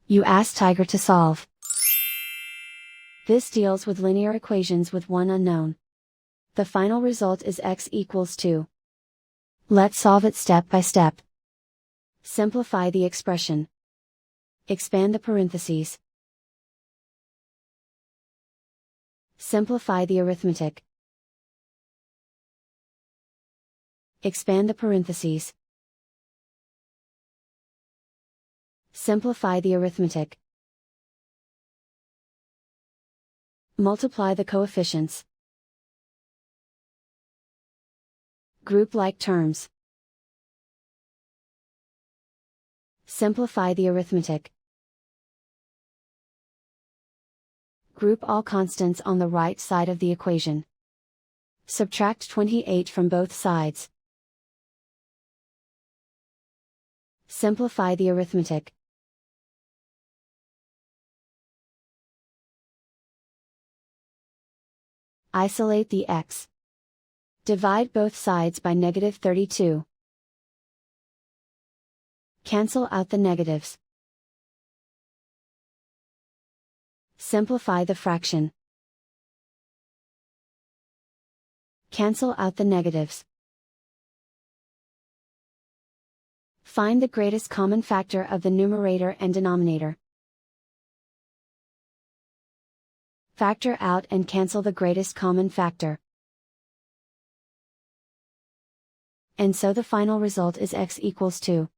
You ask Tiger to solve. This deals with linear equations with one unknown. The final result is x equals 2. Let's solve it step by step. Simplify the expression. Expand the parentheses. Simplify the arithmetic. Expand the parentheses. Simplify the arithmetic. Multiply the coefficients. Group like terms. Simplify the arithmetic. Group all constants on the right side of the equation. Subtract 28 from both sides. Simplify the arithmetic. Isolate the x. Divide both sides by -32. Cancel out the negatives. Simplify the fraction. Cancel out the negatives. Find the greatest common factor of the numerator and denominator. Factor out and cancel the greatest common factor. And so the final result is x equals 2.